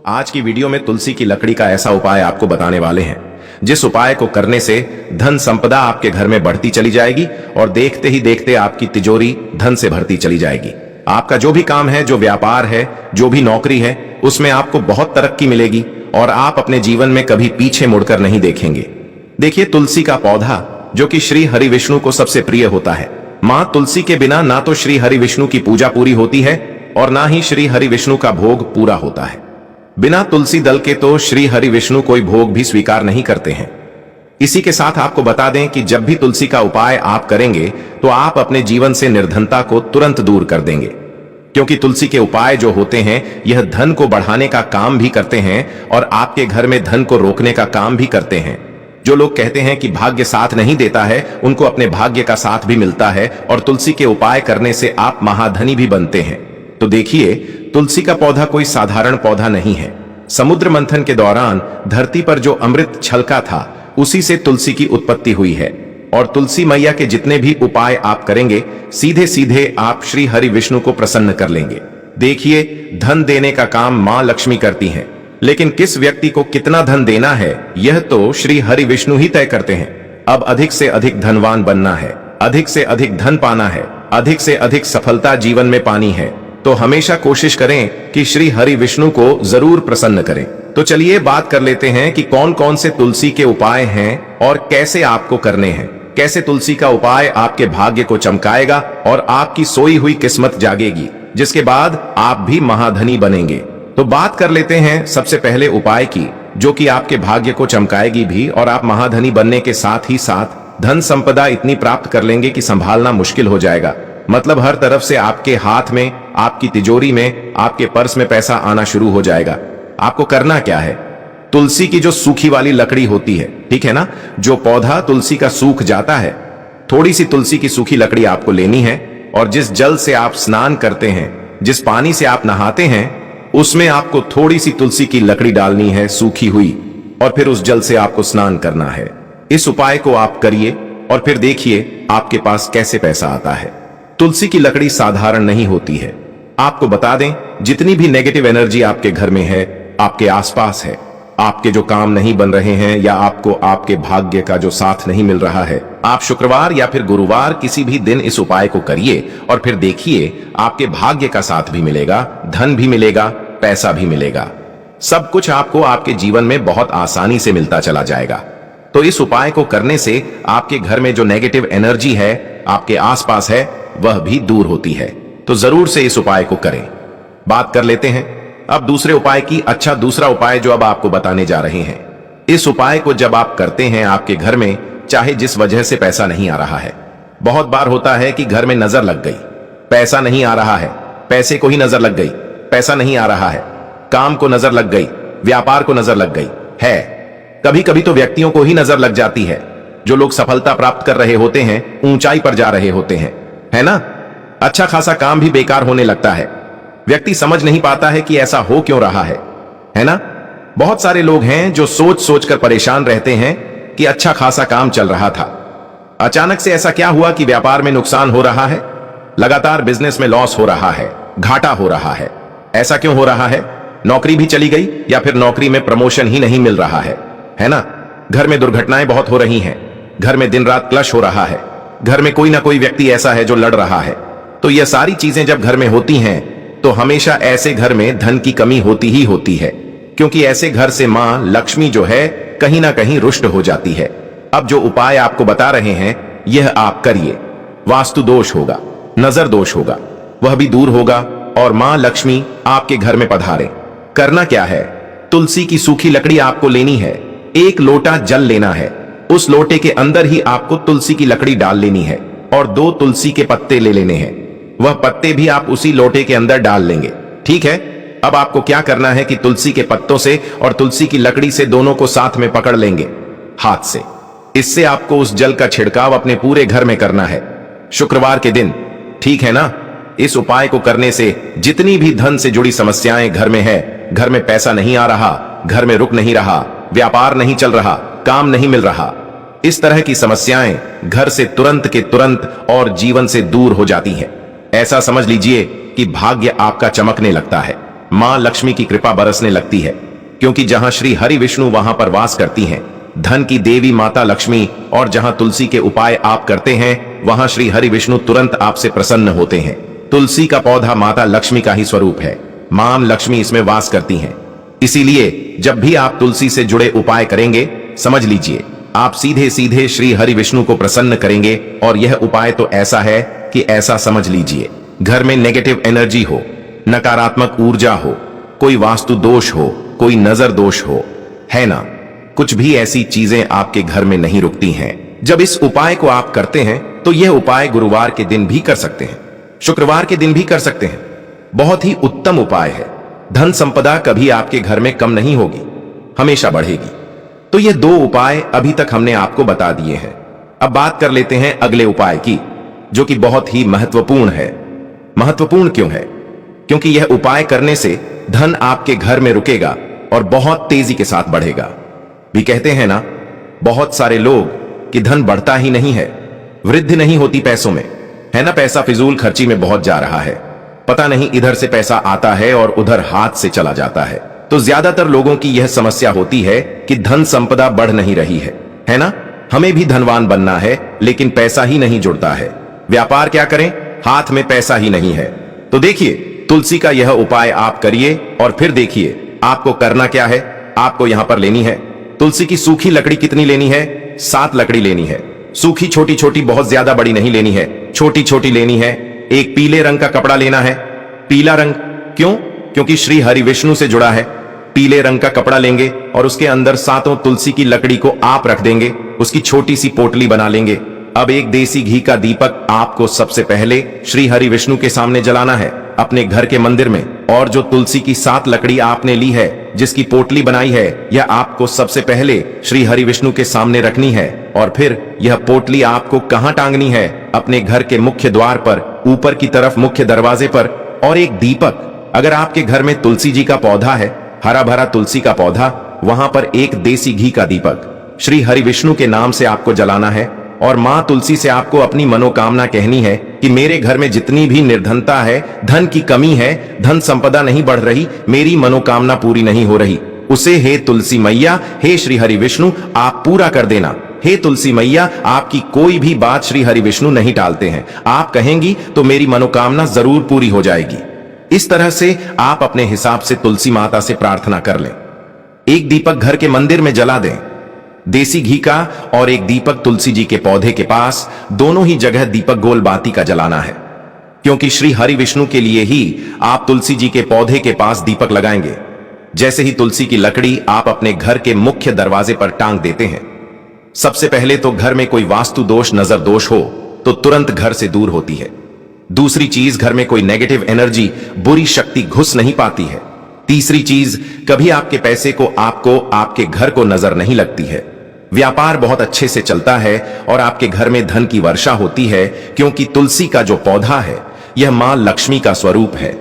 आज की वीडियो में तुलसी की लकड़ी का ऐसा उपाय आपको बताने वाले हैं जिस उपाय को करने से धन संपदा आपके घर में बढ़ती चली जाएगी और देखते ही देखते आपकी तिजोरी धन से भरती चली जाएगी। आपका जो भी काम है, जो व्यापार है, जो भी नौकरी है, उसमें आपको बहुत तरक्की मिलेगी और आप अपने जीवन में कभी पीछे मुड़कर नहीं देखेंगे। देखिए, तुलसी का पौधा जो कि श्री हरि विष्णु को सबसे प्रिय होता है। मां तुलसी के बिना ना तो श्री हरि विष्णु की पूजा पूरी होती है और ना ही श्री हरि विष्णु का भोग पूरा होता है। बिना तुलसी दल के तो श्री हरि विष्णु कोई भोग भी स्वीकार नहीं करते हैं। इसी के साथ आपको बता दें कि जब भी तुलसी का उपाय आप करेंगे तो आप अपने जीवन से निर्धनता को तुरंत दूर कर देंगे, क्योंकि तुलसी के उपाय जो होते हैं यह धन को बढ़ाने का काम भी करते हैं और आपके घर में धन को रोकने का काम भी करते हैं। जो लोग कहते हैं कि भाग्य साथ नहीं देता है, उनको अपने भाग्य का साथ भी मिलता है और तुलसी के उपाय करने से आप महाधनी भी बनते हैं। तो देखिए, तुलसी का पौधा कोई साधारण पौधा नहीं है। समुद्र मंथन के दौरान धरती पर जो अमृत छलका था, उसी से तुलसी की उत्पत्ति हुई है और तुलसी मैया के जितने भी उपाय आप करेंगे, सीधे सीधे आप श्री हरि विष्णु को प्रसन्न कर लेंगे। देखिए, धन देने का काम मां लक्ष्मी करती हैं, लेकिन किस व्यक्ति को कितना धन देना है यह तो श्री हरि विष्णु ही तय करते हैं। अब अधिक से अधिक धनवान बनना है, अधिक से अधिक धन पाना है, अधिक से अधिक सफलता जीवन में पानी है, तो हमेशा कोशिश करें कि श्री हरि विष्णु को जरूर प्रसन्न करें। तो चलिए बात कर लेते हैं कि कौन कौन से तुलसी के उपाय हैं और कैसे आपको करने हैं। कैसे तुलसी का उपाय आपके भाग्य को चमकाएगा और आपकी सोई हुई किस्मत जागेगी, जिसके बाद आप भी महाधनी बनेंगे। तो बात कर लेते हैं सबसे पहले उपाय की, जो कि आपके भाग्य को चमकाएगी भी और आप महाधनी बनने के साथ ही साथ धन संपदा इतनी प्राप्त कर लेंगे कि संभालना मुश्किल हो जाएगा। मतलब हर तरफ से आपके हाथ में, आपकी तिजोरी में, आपके पर्स में पैसा आना शुरू हो जाएगा। आपको करना क्या है? तुलसी की जो सूखी वाली लकड़ी होती है, ठीक है ना, जो पौधा तुलसी का सूख जाता है, थोड़ी सी तुलसी की सूखी लकड़ी आपको लेनी है और जिस जल से आप स्नान करते हैं, जिस पानी से आप नहाते हैं, उसमें आपको थोड़ी सी तुलसी की लकड़ी डालनी है सूखी हुई, और फिर उस जल से आपको स्नान करना है। इस उपाय को आप करिए और फिर देखिए आपके पास कैसे पैसा आता है। तुलसी की लकड़ी साधारण नहीं होती है। आपको बता दें, जितनी भी नेगेटिव एनर्जी आपके घर में है, आपके आसपास है, आपके जो काम नहीं बन रहे हैं या आपको आपके भाग्य का जो साथ नहीं मिल रहा है, आप शुक्रवार या फिर गुरुवार किसी भी दिन इस उपाय को करिए और फिर देखिए आपके भाग्य का साथ भी मिलेगा, धन भी मिलेगा, पैसा भी मिलेगा। सब कुछ आपको आपके जीवन में बहुत आसानी से मिलता चला जाएगा। तो इस उपाय को करने से आपके घर में जो नेगेटिव एनर्जी है, आपके आसपास है, वह भी दूर होती है। तो जरूर से इस उपाय को करें। बात कर लेते हैं अब दूसरे उपाय की। अच्छा, दूसरा उपाय जो अब आपको बताने जा रहे हैं, इस उपाय को जब आप करते हैं, आपके घर में चाहे जिस वजह से पैसा नहीं आ रहा है, बहुत बार होता है कि घर में नजर लग गई, पैसा नहीं आ रहा है, पैसे को ही नजर लग गई, पैसा नहीं आ रहा है, काम को नजर लग गई, व्यापार को नजर लग गई है, कभी कभी तो व्यक्तियों को ही नजर लग जाती है। जो लोग सफलता प्राप्त कर रहे होते हैं, ऊंचाई पर जा रहे होते हैं, है ना, अच्छा खासा काम भी बेकार होने लगता है। व्यक्ति समझ नहीं पाता है कि ऐसा हो क्यों रहा है ना। बहुत सारे लोग हैं जो सोच सोचकर परेशान रहते हैं कि अच्छा खासा काम चल रहा था, अचानक से ऐसा क्या हुआ कि व्यापार में नुकसान हो रहा है, लगातार बिजनेस में लॉस हो रहा है, घाटा हो रहा है। ऐसा क्यों हो रहा है? नौकरी भी चली गई या फिर नौकरी में प्रमोशन ही नहीं मिल रहा है ना। घर में दुर्घटनाएं बहुत हो रही हैं, घर में दिन रात क्लश हो रहा है, घर में कोई ना कोई व्यक्ति ऐसा है जो लड़ रहा है। तो ये सारी चीजें जब घर में होती हैं तो हमेशा ऐसे घर में धन की कमी होती ही होती है, क्योंकि ऐसे घर से मां लक्ष्मी जो है कहीं ना कहीं रुष्ट हो जाती है। अब जो उपाय आपको बता रहे हैं यह आप करिए। वास्तु दोष होगा, नजर दोष होगा, वह भी दूर होगा और मां लक्ष्मी आपके घर में पधारे। करना क्या है? तुलसी की सूखी लकड़ी आपको लेनी है, एक लोटा जल लेना है, उस लोटे के अंदर ही आपको तुलसी की लकड़ी डाल लेनी है और 2 तुलसी के पत्ते ले लेने हैं। वह पत्ते भी आप उसी लोटे के अंदर डाल लेंगे, ठीक है। अब आपको क्या करना है कि तुलसी के पत्तों से और तुलसी की लकड़ी से दोनों को साथ में पकड़ लेंगे हाथ से। इससे आपको उस जल का छिड़काव अपने पूरे घर में करना है शुक्रवार के दिन, ठीक है ना। इस उपाय को करने से जितनी भी धन से जुड़ी समस्याएं घर में है, घर में पैसा नहीं आ रहा, घर में रुक नहीं रहा, व्यापार नहीं चल रहा, काम नहीं मिल रहा, इस तरह की समस्याएं घर से तुरंत के तुरंत और जीवन से दूर हो जाती हैं। ऐसा समझ लीजिए कि भाग्य आपका चमकने लगता है। मां लक्ष्मी की कृपा बरसने लगती है, क्योंकि जहां श्री हरि विष्णु वहां पर वास करती हैं धन की देवी माता लक्ष्मी, और जहां तुलसी के उपाय आप करते हैं वहां श्री हरि विष्णु तुरंत आपसे प्रसन्न होते हैं। तुलसी का पौधा माता लक्ष्मी का ही स्वरूप है, मां लक्ष्मी इसमें वास करती हैं। इसीलिए जब भी आप तुलसी से जुड़े उपाय करेंगे, समझ लीजिए आप सीधे सीधे श्री हरि विष्णु को प्रसन्न करेंगे। और यह उपाय तो ऐसा है कि ऐसा समझ लीजिए, घर में नेगेटिव एनर्जी हो, नकारात्मक ऊर्जा हो, कोई वास्तु दोष हो, कोई नजर दोष हो, है ना, कुछ भी ऐसी चीजें आपके घर में नहीं रुकती हैं। जब इस उपाय को आप करते हैं तो यह उपाय गुरुवार के दिन भी कर सकते हैं, शुक्रवार के दिन भी कर सकते हैं। बहुत ही उत्तम उपाय है। धन संपदा कभी आपके घर में कम नहीं होगी, हमेशा बढ़ेगी। तो ये दो उपाय अभी तक हमने आपको बता दिए हैं। अब बात कर लेते हैं अगले उपाय की, जो कि बहुत ही महत्वपूर्ण है। महत्वपूर्ण क्यों है? क्योंकि यह उपाय करने से धन आपके घर में रुकेगा और बहुत तेजी के साथ बढ़ेगा। भी कहते हैं ना बहुत सारे लोग कि धन बढ़ता ही नहीं है, वृद्धि नहीं होती पैसों में, है ना, पैसा फिजूल खर्ची में बहुत जा रहा है, पता नहीं इधर से पैसा आता है और उधर हाथ से चला जाता है। तो ज्यादातर लोगों की यह समस्या होती है कि धन संपदा बढ़ नहीं रही है ना। हमें भी धनवान बनना है लेकिन पैसा ही नहीं जुड़ता है। व्यापार क्या करें, हाथ में पैसा ही नहीं है। तो देखिए तुलसी का यह उपाय आप करिए और फिर देखिए आपको करना क्या है। आपको यहां पर लेनी है तुलसी की सूखी लकड़ी। कितनी लेनी है? 7 लकड़ी लेनी है। सूखी छोटी छोटी, बहुत ज्यादा बड़ी नहीं लेनी है, छोटी छोटी लेनी है। एक पीले रंग का कपड़ा लेना है। पीला रंग क्यों? क्योंकि श्री हरि विष्णु से जुड़ा है। पीले रंग का कपड़ा लेंगे और उसके अंदर 7 तुलसी की लकड़ी को आप रख देंगे, उसकी छोटी सी पोटली बना लेंगे। अब एक देसी घी का दीपक आपको सबसे पहले श्री हरि विष्णु के सामने जलाना है अपने घर के मंदिर में। और जो तुलसी की 7 लकड़ी आपने ली है, जिसकी पोटली बनाई है, यह आपको सबसे पहले श्री हरि विष्णु के सामने रखनी है। और फिर यह पोटली आपको कहां टांगनी है? अपने घर के मुख्य द्वार पर, ऊपर की तरफ मुख्य दरवाजे पर। और एक दीपक, अगर आपके घर में तुलसी जी का पौधा है, हरा भरा तुलसी का पौधा, वहां पर एक देसी घी का दीपक श्री हरि विष्णु के नाम से आपको जलाना है। और मां तुलसी से आपको अपनी मनोकामना कहनी है कि मेरे घर में जितनी भी निर्धनता है, धन की कमी है, धन संपदा नहीं बढ़ रही, मेरी मनोकामना पूरी नहीं हो रही, उसे हे तुलसी मैया, हे श्री हरि विष्णु आप पूरा कर देना। हे तुलसी मैया, आपकी कोई भी बात श्री हरि विष्णु नहीं टालते हैं, आप कहेंगी तो मेरी मनोकामना जरूर पूरी हो जाएगी। इस तरह से आप अपने हिसाब से तुलसी माता से प्रार्थना कर लें। एक दीपक घर के मंदिर में जला दें, देसी घी का, और एक दीपक तुलसी जी के पौधे के पास। दोनों ही जगह दीपक गोल बाती का जलाना है, क्योंकि श्री हरि विष्णु के लिए ही आप तुलसी जी के पौधे के पास दीपक लगाएंगे। जैसे ही तुलसी की लकड़ी आप अपने घर के मुख्य दरवाजे पर टांग देते हैं, सबसे पहले तो घर में कोई वास्तु दोष, नजर दोष हो तो तुरंत घर से दूर होती है। दूसरी चीज, घर में कोई नेगेटिव एनर्जी, बुरी शक्ति घुस नहीं पाती है। तीसरी चीज, कभी आपके पैसे को आपको, आपके घर को नजर नहीं लगती है। व्यापार बहुत अच्छे से चलता है और आपके घर में धन की वर्षा होती है, क्योंकि तुलसी का जो पौधा है यह मां लक्ष्मी का स्वरूप है।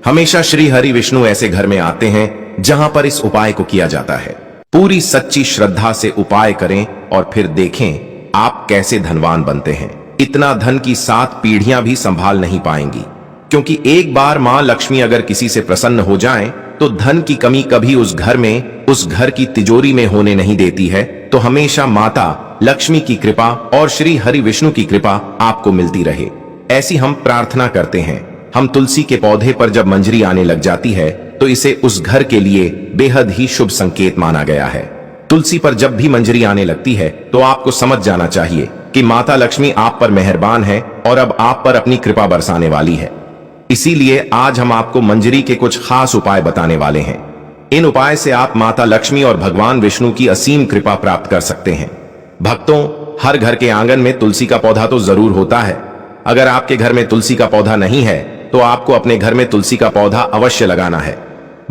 हमेशा श्री हरि विष्णु ऐसे घर में आते हैं जहां पर इस उपाय को किया जाता है। पूरी सच्ची श्रद्धा से उपाय करें और फिर देखें आप कैसे धनवान बनते हैं। इतना धन की 7 पीढ़ियां भी संभाल नहीं पाएंगी, क्योंकि एक बार मां लक्ष्मी अगर किसी से प्रसन्न हो जाएं, तो धन की कमी कभी उस घर में, उस घर की तिजोरी में होने नहीं देती है। तो हमेशा माता लक्ष्मी की कृपा और श्री हरि विष्णु की कृपा आपको मिलती रहे, ऐसी हम प्रार्थना करते हैं। हम तुलसी के पौधे पर जब मंजरी आने लग जाती है तो इसे उस घर के लिए बेहद ही शुभ संकेत माना गया है। तुलसी पर जब भी मंजरी आने लगती है तो आपको समझ जाना चाहिए कि माता लक्ष्मी आप पर मेहरबान है और अब आप पर अपनी कृपा बरसाने वाली है। इसीलिए आज हम आपको मंजरी के कुछ खास उपाय बताने वाले हैं। इन उपाय से आप माता लक्ष्मी और भगवान विष्णु की असीम कृपा प्राप्त कर सकते हैं। भक्तों, हर घर के आंगन में तुलसी का पौधा तो जरूर होता है। अगर आपके घर में तुलसी का पौधा नहीं है तो आपको अपने घर में तुलसी का पौधा अवश्य लगाना है।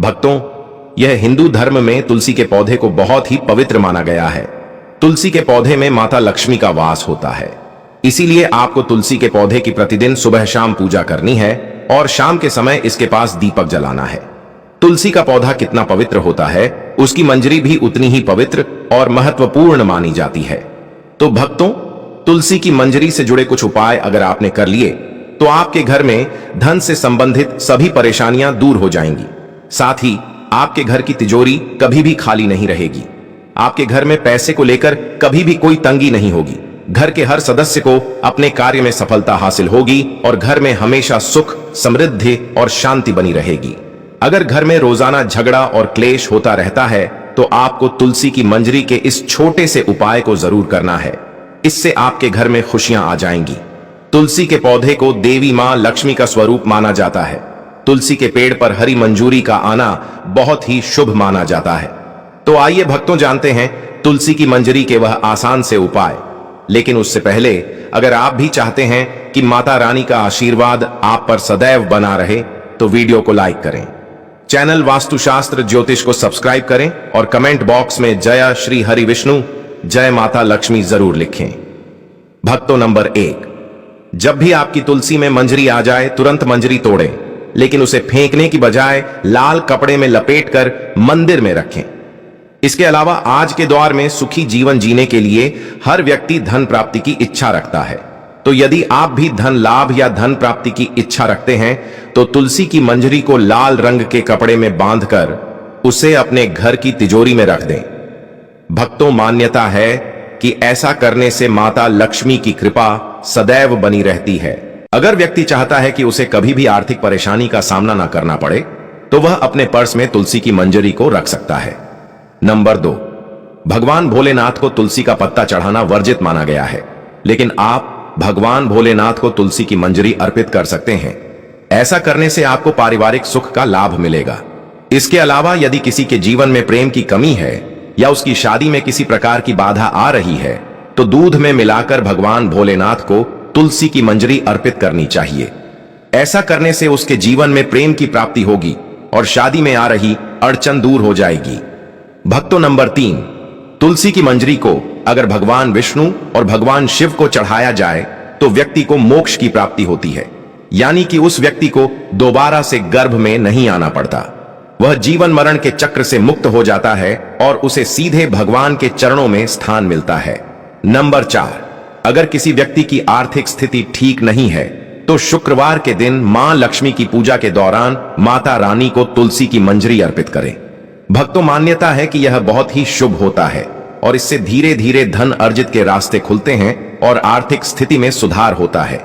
भक्तों, यह हिंदू धर्म में तुलसी के पौधे को बहुत ही पवित्र माना गया है। तुलसी के पौधे में माता लक्ष्मी का वास होता है, इसीलिए आपको तुलसी के पौधे की प्रतिदिन सुबह शाम पूजा करनी है और शाम के समय इसके पास दीपक जलाना है। तुलसी का पौधा कितना पवित्र होता है, उसकी मंजरी भी उतनी ही पवित्र और महत्वपूर्ण मानी जाती है। तो भक्तों, तुलसी की मंजरी से जुड़े कुछ उपाय अगर आपने कर लिए तो आपके घर में धन से संबंधित सभी परेशानियां दूर हो जाएंगी। साथ ही आपके घर की तिजोरी कभी भी खाली नहीं रहेगी। आपके घर में पैसे को लेकर कभी भी कोई तंगी नहीं होगी। घर के हर सदस्य को अपने कार्य में सफलता हासिल होगी और घर में हमेशा सुख, समृद्धि और शांति बनी रहेगी। अगर घर में रोजाना झगड़ा और क्लेश होता रहता है तो आपको तुलसी की मंजरी के इस छोटे से उपाय को जरूर करना है। इससे आपके घर में खुशियां आ जाएंगी। तुलसी के पौधे को देवी मां लक्ष्मी का स्वरूप माना जाता है। तुलसी के पेड़ पर हरी मंजूरी का आना बहुत ही शुभ माना जाता है। तो आइए भक्तों, जानते हैं तुलसी की मंजरी के वह आसान से उपाय। लेकिन उससे पहले अगर आप भी चाहते हैं कि माता रानी का आशीर्वाद आप पर सदैव बना रहे तो वीडियो को लाइक करें, चैनल वास्तुशास्त्र ज्योतिष को सब्सक्राइब करें और कमेंट बॉक्स में जय श्री हरि विष्णु, जय माता लक्ष्मी जरूर लिखें। भक्तों, नंबर 1, जब भी आपकी तुलसी में मंजरी आ जाए तुरंत मंजरी तोड़ें, लेकिन उसे फेंकने की बजाय लाल कपड़े में लपेटकर मंदिर में रखें। इसके अलावा आज के दौर में सुखी जीवन जीने के लिए हर व्यक्ति धन प्राप्ति की इच्छा रखता है। तो यदि आप भी धन लाभ या धन प्राप्ति की इच्छा रखते हैं तो तुलसी की मंजरी को लाल रंग के कपड़े में बांधकर उसे अपने घर की तिजोरी में रख दें। भक्तों, मान्यता है कि ऐसा करने से माता लक्ष्मी की कृपा सदैव बनी रहती है। अगर व्यक्ति चाहता है कि उसे कभी भी आर्थिक परेशानी का सामना न करना पड़े तो वह अपने पर्स में तुलसी की मंजरी को रख सकता है। नंबर 2, भगवान भोलेनाथ को तुलसी का पत्ता चढ़ाना वर्जित माना गया है, लेकिन आप भगवान भोलेनाथ को तुलसी की मंजरी अर्पित कर सकते हैं। ऐसा करने से आपको पारिवारिक सुख का लाभ मिलेगा। इसके अलावा यदि किसी के जीवन में प्रेम की कमी है या उसकी शादी में किसी प्रकार की बाधा आ रही है तो दूध में मिलाकर भगवान भोलेनाथ को तुलसी की मंजरी अर्पित करनी चाहिए। ऐसा करने से उसके जीवन में प्रेम की प्राप्ति होगी और शादी में आ रही अड़चन दूर हो जाएगी। भक्तों, नंबर 3, तुलसी की मंजरी को अगर भगवान विष्णु और भगवान शिव को चढ़ाया जाए तो व्यक्ति को मोक्ष की प्राप्ति होती है, यानी कि उस व्यक्ति को दोबारा से गर्भ में नहीं आना पड़ता। वह जीवन मरण के चक्र से मुक्त हो जाता है और उसे सीधे भगवान के चरणों में स्थान मिलता है। नंबर 4, अगर किसी व्यक्ति की आर्थिक स्थिति ठीक नहीं है तो शुक्रवार के दिन मां लक्ष्मी की पूजा के दौरान माता रानी को तुलसी की मंजरी अर्पित करें। भक्तों, मान्यता है कि यह बहुत ही शुभ होता है और इससे धीरे धीरे धन अर्जित के रास्ते खुलते हैं और आर्थिक स्थिति में सुधार होता है।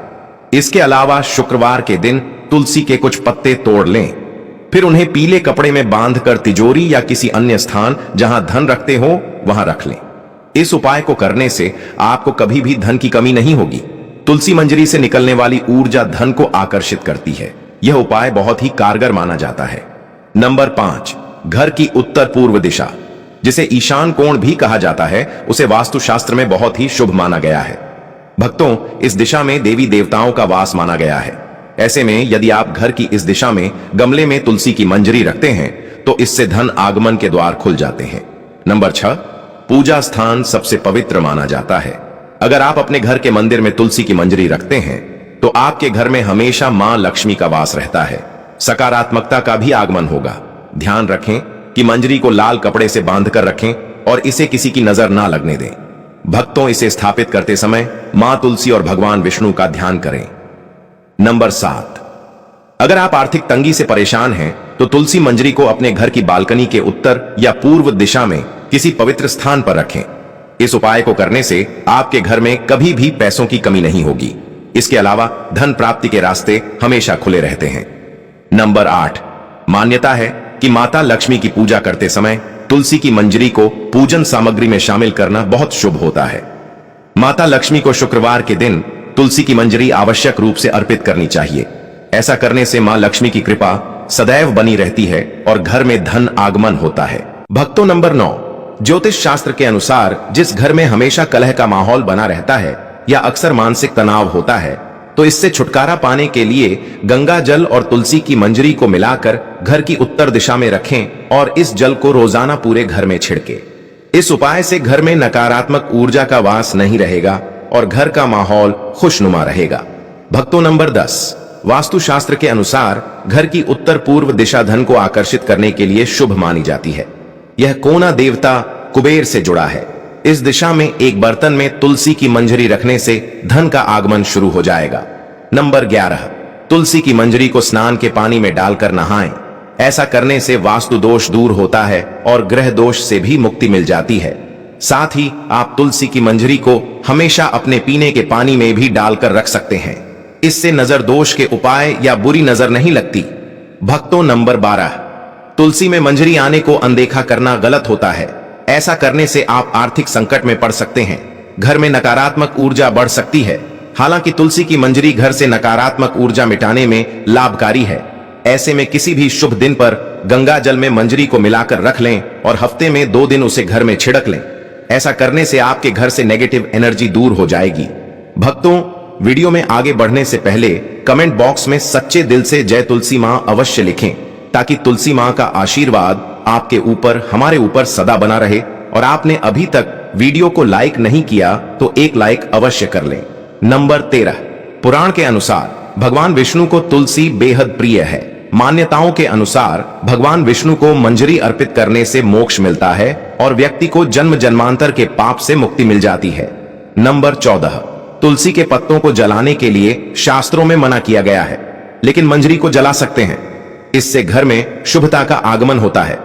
इसके अलावा शुक्रवार के दिन तुलसी के कुछ पत्ते तोड़ लें, फिर उन्हें पीले कपड़े में बांधकर तिजोरी या किसी अन्य स्थान जहां धन रखते हो वहां रख लें। इस उपाय को करने से आपको कभी भी धन की कमी नहीं होगी। तुलसी मंजरी से निकलने वाली ऊर्जा धन को आकर्षित करती है। यह उपाय बहुत ही कारगर माना जाता है। नंबर 5, घर की उत्तर पूर्व दिशा, जिसे ईशान कोण भी कहा जाता है, उसे वास्तुशास्त्र में बहुत ही शुभ माना गया है। भक्तों, इस दिशा में देवी देवताओं का वास माना गया है। ऐसे में यदि आप घर की इस दिशा में गमले में तुलसी की मंजरी रखते हैं तो इससे धन आगमन के द्वार खुल जाते हैं। नंबर 6, पूजा स्थान सबसे पवित्र माना जाता है। अगर आप अपने घर के मंदिर में तुलसी की मंजरी रखते हैं तो आपके घर में हमेशा मां लक्ष्मी का वास रहता है, सकारात्मकता का भी आगमन होगा। ध्यान रखें कि मंजरी को लाल कपड़े से बांधकर रखें और इसे किसी की नजर ना लगने दें। भक्तों, इसे स्थापित करते समय मां तुलसी और भगवान विष्णु का ध्यान करें। नंबर 7, अगर आप आर्थिक तंगी से परेशान हैं तो तुलसी मंजरी को अपने घर की बालकनी के उत्तर या पूर्व दिशा में किसी पवित्र स्थान पर रखें। इस उपाय को करने से आपके घर में कभी भी पैसों की कमी नहीं होगी। इसके अलावा धन प्राप्ति के रास्ते हमेशा खुले रहते हैं। नंबर 8, मान्यता है कि माता लक्ष्मी की पूजा करते समय तुलसी की मंजरी को पूजन सामग्री में शामिल करना बहुत शुभ होता है। माता लक्ष्मी को शुक्रवार के दिन तुलसी की मंजरी आवश्यक रूप से अर्पित करनी चाहिए। ऐसा करने से मां लक्ष्मी की कृपा सदैव बनी रहती है और घर में धन आगमन होता है। भक्तों, नंबर 9, ज्योतिष शास्त्र के अनुसार जिस घर में हमेशा कलह का माहौल बना रहता है या अक्सर मानसिक तनाव होता है तो इससे छुटकारा पाने के लिए गंगा जल और तुलसी की मंजरी को मिलाकर घर की उत्तर दिशा में रखें और इस जल को रोजाना पूरे घर में छिड़के। इस उपाय से घर में नकारात्मक ऊर्जा का वास नहीं रहेगा और घर का माहौल खुशनुमा रहेगा। भक्तों, नंबर 10, वास्तुशास्त्र के अनुसार घर की उत्तर पूर्व दिशा धन को आकर्षित करने के लिए शुभ मानी जाती है। यह कोना देवता कुबेर से जुड़ा है। इस दिशा में एक बर्तन में तुलसी की मंजरी रखने से धन का आगमन शुरू हो जाएगा। नंबर 11, तुलसी की मंजरी को स्नान के पानी में डालकर नहाएं। ऐसा करने से वास्तु दोष दूर होता है और ग्रह दोष से भी मुक्ति मिल जाती है। साथ ही आप तुलसी की मंजरी को हमेशा अपने पीने के पानी में भी डालकर रख सकते हैं। इससे नजर दोष के उपाय या बुरी नजर नहीं लगती। भक्तों, नंबर 12, तुलसी में मंजरी आने को अनदेखा करना गलत होता है। ऐसा करने से आप आर्थिक संकट में पड़ सकते हैं, घर में नकारात्मक ऊर्जा बढ़ सकती है। हालांकि तुलसी की मंजरी घर से नकारात्मक ऊर्जा मिटाने में लाभकारी है। ऐसे में किसी भी शुभ दिन पर गंगा जल में मंजरी को मिलाकर रख लें और हफ्ते में 2 दिन उसे घर में छिड़क लें। ऐसा करने से आपके घर से नेगेटिव एनर्जी दूर हो जाएगी। भक्तों, वीडियो में आगे बढ़ने से पहले कमेंट बॉक्स में सच्चे दिल से जय तुलसी मां अवश्य लिखें, ताकि तुलसी मां का आशीर्वाद आपके ऊपर, हमारे ऊपर सदा बना रहे। और आपने अभी तक वीडियो को लाइक नहीं किया तो एक लाइक अवश्य कर लें। नंबर 13, पुराण के अनुसार भगवान विष्णु को तुलसी बेहद प्रिय है। मान्यताओं के अनुसार भगवान विष्णु को मंजरी अर्पित करने से मोक्ष मिलता है और व्यक्ति को जन्म जन्मांतर के पाप से मुक्ति मिल जाती है। नंबर 14, तुलसी के पत्तों को जलाने के लिए शास्त्रों में मना किया गया है, लेकिन मंजरी को जला सकते हैं। इससे घर में शुभता का आगमन होता है।